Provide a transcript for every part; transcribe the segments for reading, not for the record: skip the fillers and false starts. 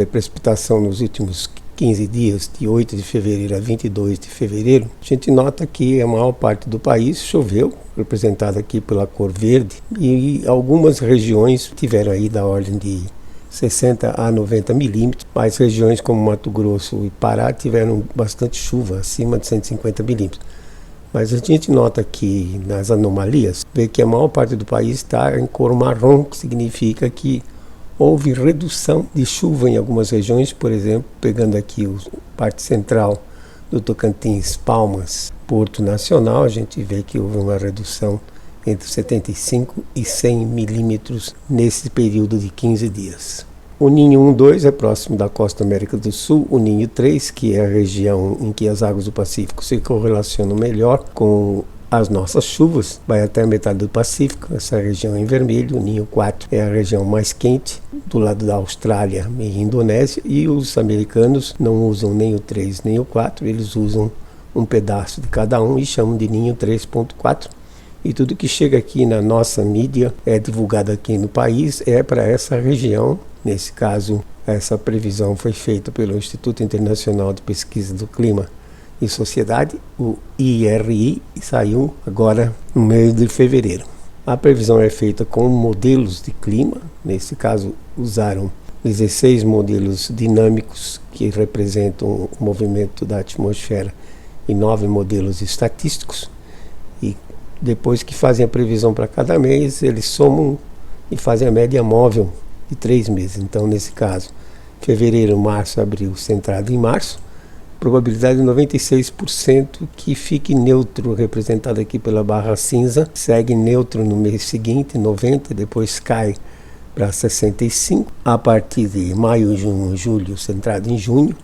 A precipitação nos últimos 15 dias, de 8 de fevereiro a 22 de fevereiro, a gente nota que a maior parte do país choveu, representada aqui pela cor verde, e algumas regiões tiveram aí da ordem de 60 a 90 milímetros, mas regiões como Mato Grosso e Pará tiveram bastante chuva, acima de 150 milímetros. Mas a gente nota que nas anomalias, vê que a maior parte do país está em cor marrom, que significa que houve redução de chuva em algumas regiões, por exemplo, pegando aqui a parte central do Tocantins, Palmas, Porto Nacional, a gente vê que houve uma redução entre 75 e 100 milímetros nesse período de 15 dias. O Ninho 1-2 é próximo da costa da América do Sul, o Ninho 3, que é a região em que as águas do Pacífico se correlacionam melhor com as nossas chuvas, vai até a metade do Pacífico, essa região em vermelho. O Ninho 4 é a região mais quente, do lado da Austrália e Indonésia, e os americanos não usam nem o 3 nem o 4, eles usam um pedaço de cada um e chamam de Ninho 3.4. E tudo que chega aqui na nossa mídia, é divulgado aqui no país, é para essa região. Nesse caso, essa previsão foi feita pelo Instituto Internacional de Pesquisa do Clima e Sociedade, o IRI, e saiu agora no mês de fevereiro. A previsão é feita com modelos de clima, nesse caso usaram 16 modelos dinâmicos que representam o movimento da atmosfera e 9 modelos estatísticos, e depois que fazem a previsão para cada mês, eles somam e fazem a média móvel de 3 meses. Então, nesse caso, fevereiro, março, abril, centrado em março, probabilidade de 96% que fique neutro, representado aqui pela barra cinza, segue neutro no mês seguinte, 90%, depois cai para 65%. A partir de maio, junho, julho, centrado em junho,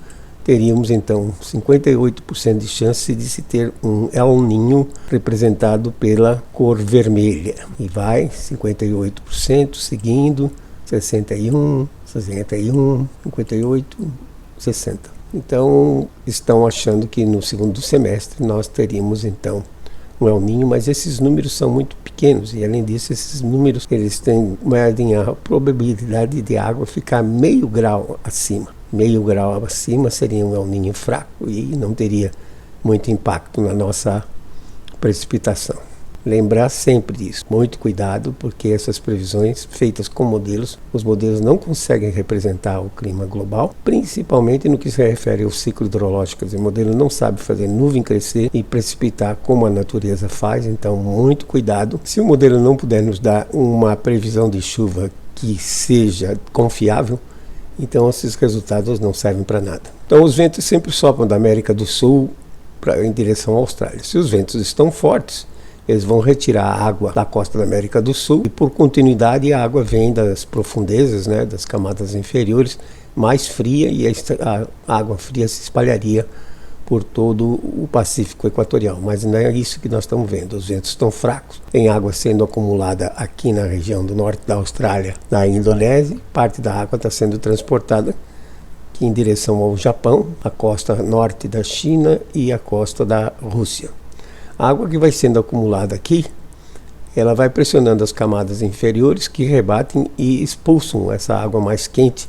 teríamos então 58% de chance de se ter um El Niño representado pela cor vermelha. E vai 58%, seguindo 61%, 61%, 58%, 60%. Então, estão achando que no segundo semestre nós teríamos então um El Niño, mas esses números são muito pequenos, e além disso, esses números eles têm a probabilidade de água ficar meio grau acima. Meio grau acima seria um El Niño fraco e não teria muito impacto na nossa precipitação. Lembrar sempre disso, muito cuidado, porque essas previsões feitas com modelos, os modelos não conseguem representar o clima global, principalmente no que se refere ao ciclo hidrológico. O modelo não sabe fazer nuvem crescer e precipitar como a natureza faz, então muito cuidado. Se o modelo não puder nos dar uma previsão de chuva que seja confiável, então esses resultados não servem para nada. Então os ventos sempre sopram da América do Sul em direção à Austrália. Se os ventos estão fortes, eles vão retirar a água da costa da América do Sul e, por continuidade, a água vem das profundezas, das camadas inferiores, mais fria, e a água fria se espalharia por todo o Pacífico Equatorial. Mas não é isso que nós estamos vendo. Os ventos estão fracos, tem água sendo acumulada aqui na região do norte da Austrália, na Indonésia. Parte da água está sendo transportada aqui em direção ao Japão, a costa norte da China e a costa da Rússia. A água que vai sendo acumulada aqui, ela vai pressionando as camadas inferiores, que rebatem e expulsam essa água mais quente,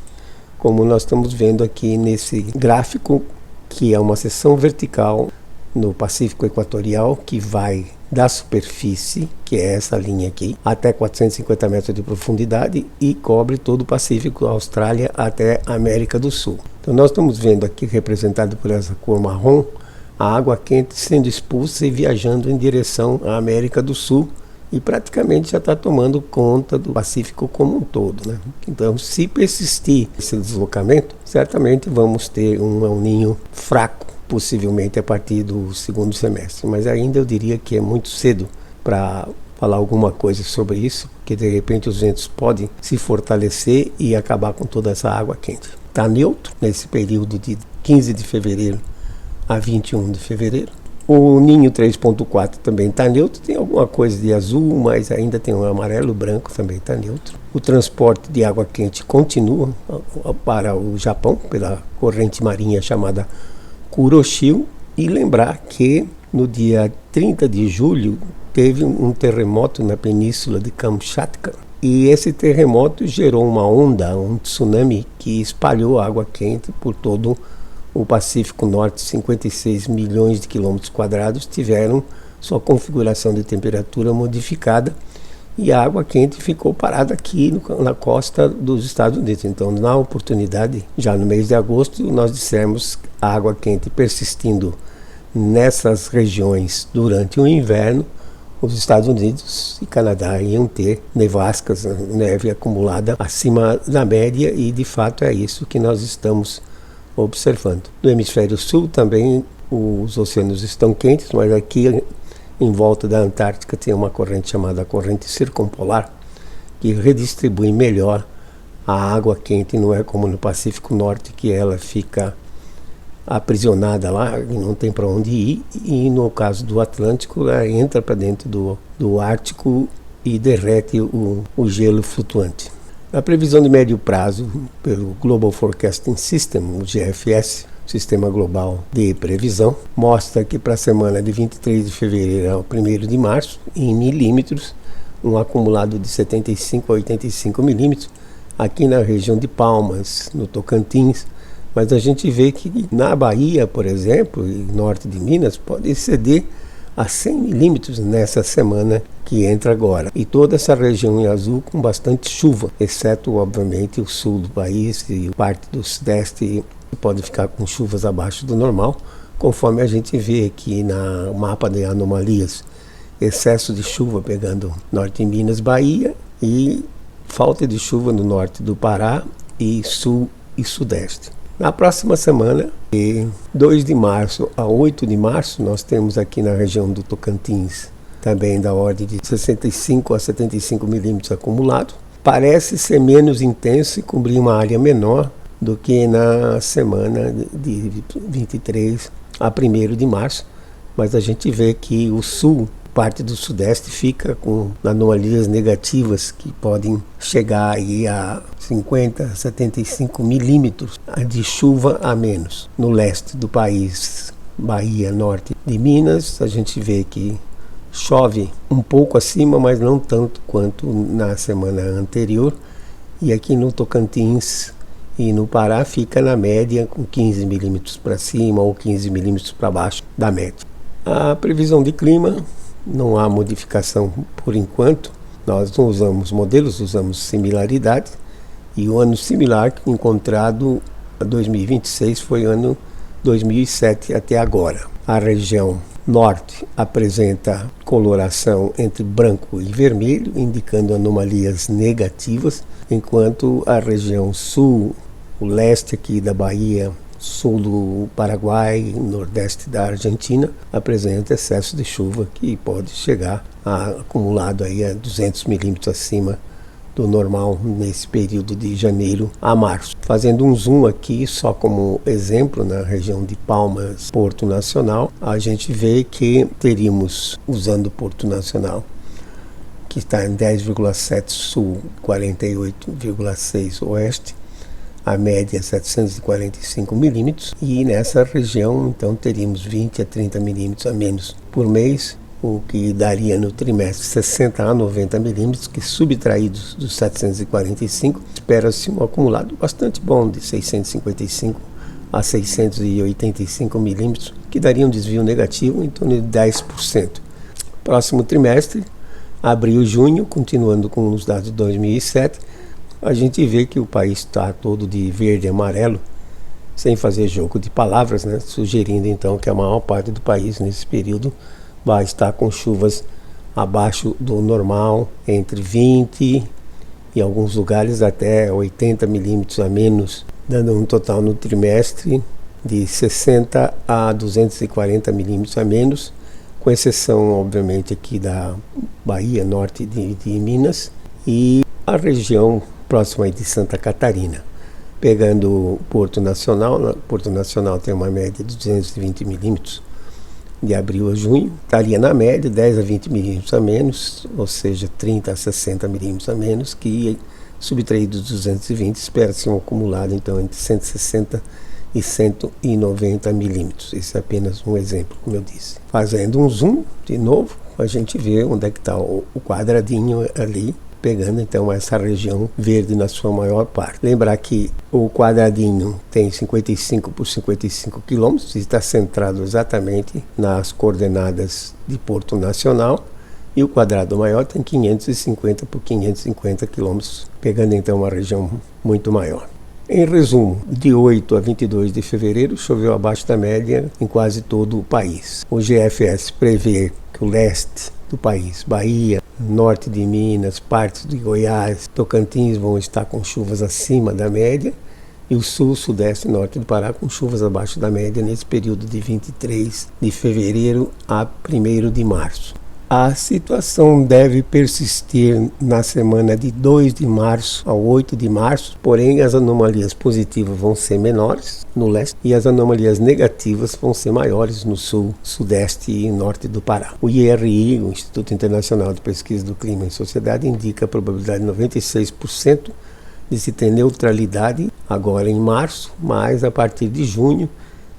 como nós estamos vendo aqui nesse gráfico, que é uma seção vertical no Pacífico Equatorial, que vai da superfície, que é essa linha aqui, até 450 metros de profundidade e cobre todo o Pacífico, a Austrália até a América do Sul. Então nós estamos vendo aqui, representado por essa cor marrom, a água quente sendo expulsa e viajando em direção à América do Sul, e praticamente já está tomando conta do Pacífico como um todo, Então, se persistir esse deslocamento, certamente vamos ter um El Niño fraco, possivelmente a partir do segundo semestre. Mas ainda eu diria que é muito cedo para falar alguma coisa sobre isso, porque de repente os ventos podem se fortalecer e acabar com toda essa água quente. Está neutro nesse período de 15 de fevereiro a 21 de fevereiro. O Ninho 3.4 também está neutro, tem alguma coisa de azul, mas ainda tem um amarelo, branco também está neutro. O transporte de água quente continua para o Japão, pela corrente marinha chamada Kuroshio. E lembrar que no dia 30 de julho teve um terremoto na península de Kamchatka, E esse terremoto gerou uma onda, um tsunami, que espalhou água quente por todo o Pacífico Norte. 56 milhões de quilômetros quadrados tiveram sua configuração de temperatura modificada e a água quente ficou parada aqui na costa dos Estados Unidos. Então, na oportunidade, já no mês de agosto, nós dissemos a água quente persistindo nessas regiões durante o inverno, os Estados Unidos e Canadá iam ter nevascas, neve acumulada acima da média, e de fato é isso que nós estamos observando. No hemisfério sul também os oceanos estão quentes, mas aqui em volta da Antártica tem uma corrente chamada corrente circumpolar, que redistribui melhor a água quente. Não é como no Pacífico Norte, que ela fica aprisionada lá e não tem para onde ir, e no caso do Atlântico ela entra para dentro do Ártico e derrete o gelo flutuante. A previsão de médio prazo pelo Global Forecasting System, o GFS, Sistema Global de Previsão, mostra que para a semana de 23 de fevereiro ao 1º de março, em milímetros, um acumulado de 75 a 85 milímetros, aqui na região de Palmas, no Tocantins. Mas a gente vê que na Bahia, por exemplo, e norte de Minas, pode exceder a 100 milímetros nessa semana que entra agora. E toda essa região em azul com bastante chuva, exceto, obviamente, o sul do país e parte do sudeste pode ficar com chuvas abaixo do normal, conforme a gente vê aqui no mapa de anomalias. Excesso de chuva pegando norte de Minas, Bahia, e falta de chuva no norte do Pará e sul e sudeste. Na próxima semana, de 2 de março a 8 de março, nós temos aqui na região do Tocantins também da ordem de 65 a 75 milímetros acumulado. Parece ser menos intenso e cobrir uma área menor do que na semana de 23 a 1º de março, mas a gente vê que o sul, parte do sudeste, fica com anomalias negativas que podem chegar aí a 50, 75 milímetros de chuva a menos. No leste do país, Bahia, norte de Minas, a gente vê que chove um pouco acima, mas não tanto quanto na semana anterior. E aqui no Tocantins e no Pará fica na média com 15 milímetros para cima ou 15 milímetros para baixo da média. A previsão de clima, não há modificação por enquanto. Nós não usamos modelos, usamos similaridade. E o ano similar encontrado a 2026 foi ano 2007 até agora. A região norte apresenta coloração entre branco e vermelho, indicando anomalias negativas, enquanto a região sul, o leste aqui da Bahia, sul do Paraguai, nordeste da Argentina, apresenta excesso de chuva que pode chegar acumulado aí a 200 milímetros acima do normal nesse período de janeiro a março. Fazendo um zoom aqui, só como exemplo, na região de Palmas, Porto Nacional, a gente vê que teríamos, usando Porto Nacional, que está em 10,7 sul, 48,6 oeste, a média 745 milímetros, e nessa região então teríamos 20 a 30 milímetros a menos por mês, o que daria no trimestre 60 a 90 milímetros, que subtraídos dos 745, espera-se um acumulado bastante bom de 655 a 685 milímetros, que daria um desvio negativo em torno de 10%. Próximo trimestre, abril e junho, continuando com os dados de 2007, a gente vê que o país está todo de verde e amarelo, sem fazer jogo de palavras, né? Sugerindo então que a maior parte do país nesse período vai estar com chuvas abaixo do normal, entre 20 e alguns lugares até 80 milímetros a menos, dando um total no trimestre de 60 a 240 milímetros a menos, com exceção obviamente aqui da Bahia, norte de Minas, e a região próxima de Santa Catarina. Pegando Porto Nacional tem uma média de 220 milímetros de abril a junho, estaria na média 10 a 20 milímetros a menos, ou seja, 30 a 60 milímetros a menos, que subtraído dos 220 espera-se um acumulado então entre 160 e 190 milímetros. Esse é apenas um exemplo, como eu disse. Fazendo um zoom de novo, a gente vê onde é que está o quadradinho ali, pegando então essa região verde na sua maior parte. Lembrar que o quadradinho tem 55 por 55 quilômetros e está centrado exatamente nas coordenadas de Porto Nacional, e o quadrado maior tem 550 por 550 quilômetros, pegando então uma região muito maior. Em resumo, de 8 a 22 de fevereiro choveu abaixo da média em quase todo o país. O GFS prevê que o leste do país, Bahia, norte de Minas, partes de Goiás, Tocantins vão estar com chuvas acima da média, e o sul, sudeste e norte do Pará com chuvas abaixo da média nesse período de 23 de fevereiro a 1º de março. A situação deve persistir na semana de 2 de março a 8 de março, porém as anomalias positivas vão ser menores no leste e as anomalias negativas vão ser maiores no sul, sudeste e norte do Pará. O IRI, o Instituto Internacional de Pesquisa do Clima e Sociedade, indica a probabilidade de 96% de se ter neutralidade agora em março, mas a partir de junho,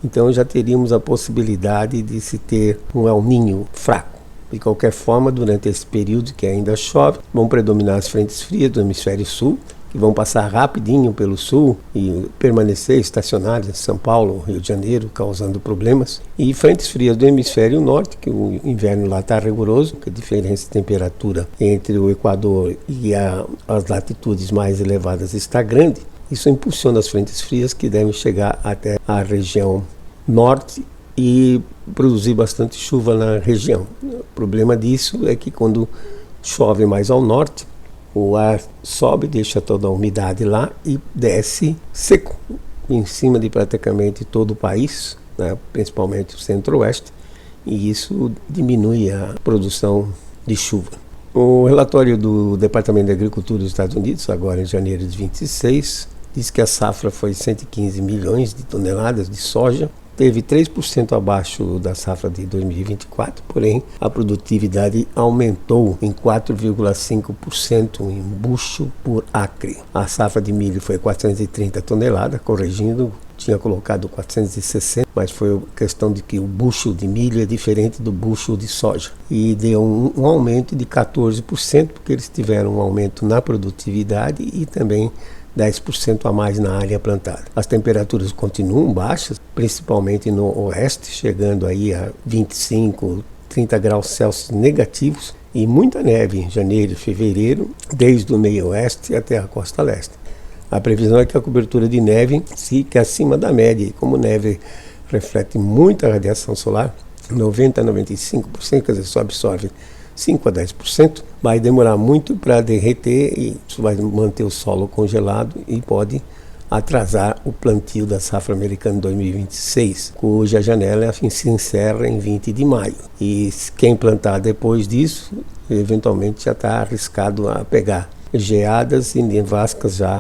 então já teríamos a possibilidade de se ter um El Niño fraco. De qualquer forma, durante esse período que ainda chove, vão predominar as frentes frias do hemisfério sul, que vão passar rapidinho pelo sul e permanecer estacionárias em São Paulo, Rio de Janeiro, causando problemas. E frentes frias do hemisfério norte, que o inverno lá está rigoroso, que a diferença de temperatura entre o Equador e as latitudes mais elevadas está grande. Isso impulsiona as frentes frias que devem chegar até a região norte e produzir bastante chuva na região. O problema disso é que quando chove mais ao norte, o ar sobe, deixa toda a umidade lá e desce seco em cima de praticamente todo o país, né, principalmente o centro-oeste, e isso diminui a produção de chuva. O relatório do Departamento de Agricultura dos Estados Unidos, agora em janeiro de 26, diz que a safra foi 115 milhões de toneladas de soja, teve 3% abaixo da safra de 2024, porém a produtividade aumentou em 4,5% em bucho por acre. A safra de milho foi 430 toneladas, corrigindo, tinha colocado 460, mas foi questão de que o bucho de milho é diferente do bucho de soja. E deu um aumento de 14%, porque eles tiveram um aumento na produtividade e também 10% a mais na área plantada. As temperaturas continuam baixas, principalmente no oeste, chegando aí a 25, 30 graus Celsius negativos e muita neve em janeiro e fevereiro, desde o meio oeste até a costa leste. A previsão é que a cobertura de neve fique acima da média, e como neve reflete muita radiação solar, 90 a 95%, quer dizer, só absorve 5 a 10%, vai demorar muito para derreter e isso vai manter o solo congelado e pode atrasar o plantio da safra americana 2026, cuja janela se encerra em 20 de maio. E quem plantar depois disso, eventualmente já está arriscado a pegar geadas e nevascas já